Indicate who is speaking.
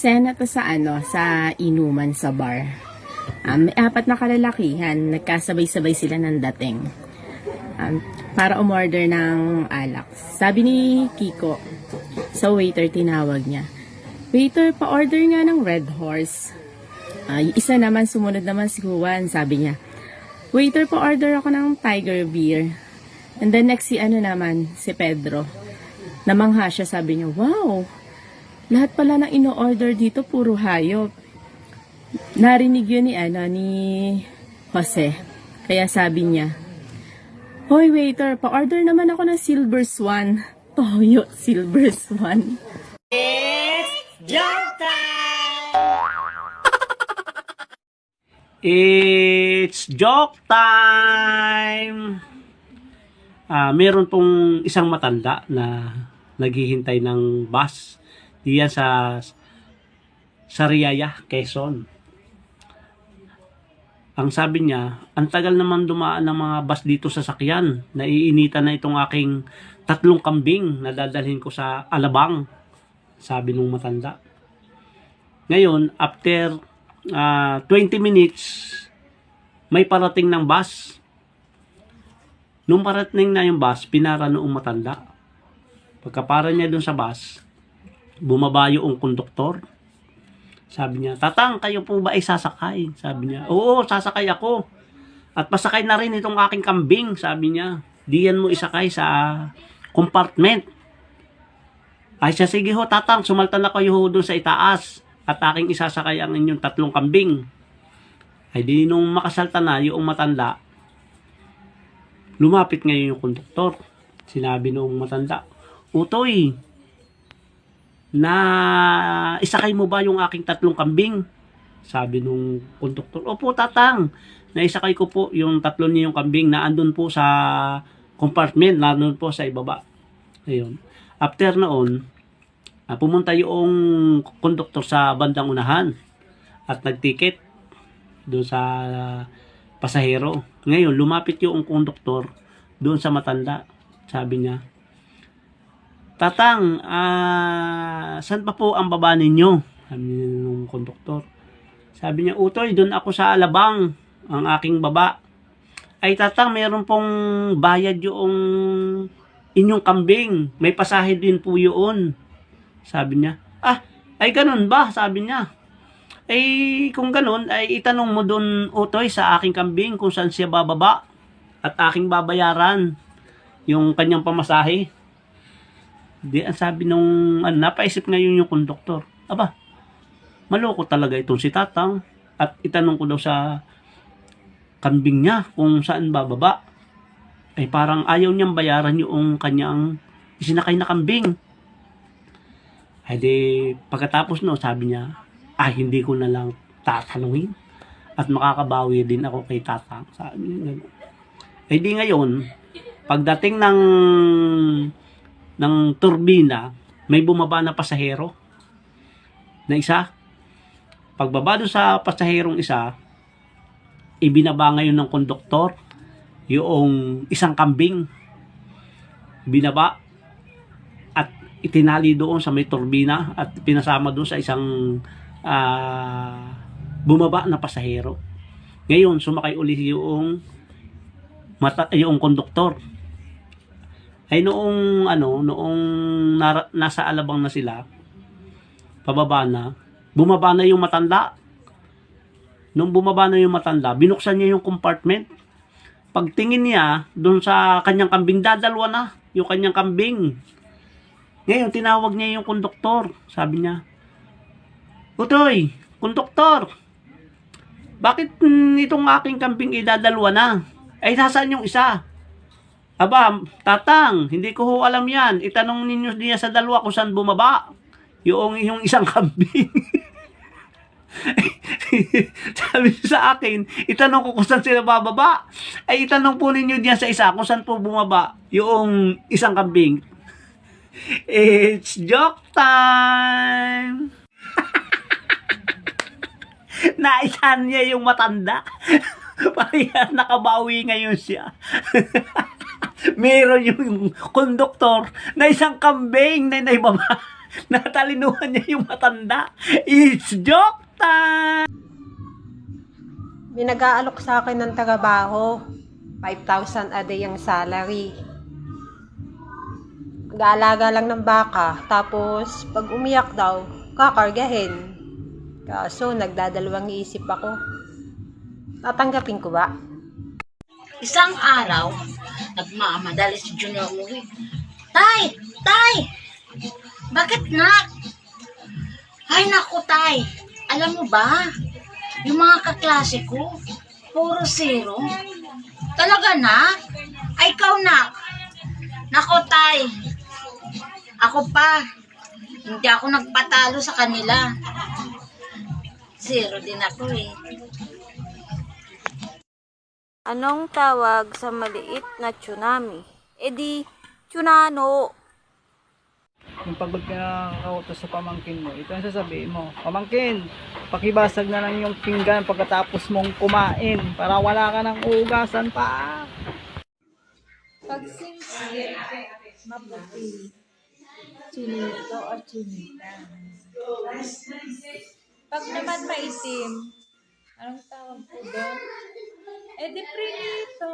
Speaker 1: Eksena to sa sa inuman sa bar. May apat na kalalakihan, nagkasabay-sabay sila ng dating. Para umorder ng alak. Sabi ni Kiko, sa waiter tinawag niya, "Waiter, pa-order nga ng Red Horse." Yung isa naman, sumunod naman si Juan, sabi niya, "Waiter, pa-order ako ng Tiger Beer." And then next si si Pedro. Namangha siya, sabi niya, "Wow! Lahat pala ng ino-order dito puro hayop." Narinig yun ni Jose. Kaya sabi niya, "Hoy waiter, pa-order naman ako ng Silver Swan." Toyo, Silver Swan.
Speaker 2: It's joke time!
Speaker 3: It's joke time! Meron pong isang matanda na naghihintay ng bus diyan sa Sariaya, Quezon. Ang sabi niya, ang tagal naman dumaan ng mga bus dito sa sakyan. Naiinitan na itong aking 3 kambing na dadalhin ko sa Alabang, sabi nung matanda. Ngayon, after 20 minutes, may parating ng bus. Nung parating na yung bus, pinara noong matanda. Pagkapara niya dun sa bus, bumaba yung konduktor. Sabi niya, "Tatang, kayo po ba ay sasakay?" Sabi niya, "Oo, sasakay ako. At pasakay na rin itong aking kambing." Sabi niya, "Diyan mo isakay sa compartment." Ay siya, "Sige ho, tatang, sumaltan na kayo ho doon sa itaas. At aking isasakay ang inyong 3 kambing." Ay di nung makasalta na yung matanda, lumapit ngayon yung konduktor. Sinabi nung matanda, "Utoy, na isakay mo ba yung aking 3 kambing?" Sabi nung konduktor, "Opo, tatang. Naisakay ko po yung 3 niyong kambing na andun po sa compartment, nandun po sa ibaba." Ayun. After noon, pumunta yung konduktor sa bandang unahan at nagticket doon sa pasahero. Ngayon, lumapit yung konduktor doon sa matanda. Sabi niya, "Tatang, saan pa po ang baba ninyo?" Sabi ng konduktor. Sabi niya, "Utoy, doon ako sa Alabang, ang aking baba." "Ay tatang, meron pong bayad yung inyong kambing. May pasahe din po yun." Sabi niya, "Ay ganun ba?" Sabi niya. "Ay kung ganun, ay itanong mo doon, Utoy, sa aking kambing kung saan siya bababa at aking babayaran yung kanyang pamasahe." Di, ang sabi nung, napaisip ngayon yung konduktor, "Aba, maloko talaga itong si tatang, at itanong ko daw sa kambing niya kung saan bababa. Ay parang ayaw niyang bayaran yung kanyang isinakay na kambing." Ay di, pagkatapos no, sabi niya, hindi ko na lang tatanungin at makakabawi din ako kay tatang. Sabi niya, ay di ngayon, pagdating ng turbina, may bumaba na pasahero na isa. Pagbaba doon sa pasaherong isa, ibinaba ngayon ng konduktor yung isang kambing. Binaba at itinali doon sa may turbina at pinasama doon sa isang bumaba na pasahero. Ngayon, sumakay uli yung konduktor. Ay noong nasa Alabang na sila, pababa na, bumaba na yung matanda. Nung bumaba na yung matanda, binuksan niya yung compartment. Pagtingin niya doon sa kanyang kambing, dadalwa na yung kanyang kambing. Ngayon, tinawag niya yung konduktor. Sabi niya, "Utoy, konduktor, bakit itong aking kambing idadalwa na? Ay, nasaan yung isa?" "Aba, tatang, hindi ko ho alam yan. Itanong ninyo niya sa dalawa kung saan bumaba yung isang kambing." Sabi sa akin, itanong ko kung saan sila bababa. Ay, itanong po ninyo niya sa isa kung saan po bumaba yung isang kambing. It's joke time! Naisan niya yung matanda. Parehas nakabawi ngayon siya. Meron yung konduktor na isang kambing na naibaba. Natalinuhan niya yung matanda. It's joke time!
Speaker 4: May nag-aalok sa akin ng trabaho. 5,000 a day ang salary. Mag-aalaga lang ng baka. Tapos, pag umiyak daw, kakargahin. Kaso, nagdadalawang isip ako. Tatanggapin ko ba?
Speaker 2: Isang araw, nagmamadali si Junior umuwi. Tay! Tay! Bakit nak? Ay naku tay, alam mo ba, yung mga kaklase ko, puro zero. Talaga na? Ay ikaw nak? Naku tay, ako pa, hindi ako nagpatalo sa kanila. Zero din ako eh.
Speaker 5: Anong tawag sa maliit na tsunami? E di, tsunano.
Speaker 6: Yung pagod ka nakakautos sa pamangkin mo, ito ang sasabihin mo, pamangkin, pakibasag na lang yung pinggan pagkatapos mong kumain para wala ka ng ugasan pa.
Speaker 7: Pag sincere, maputi, chinito o chinita. Pag naman maitim, anong tawag po doon? Eh, di prinito.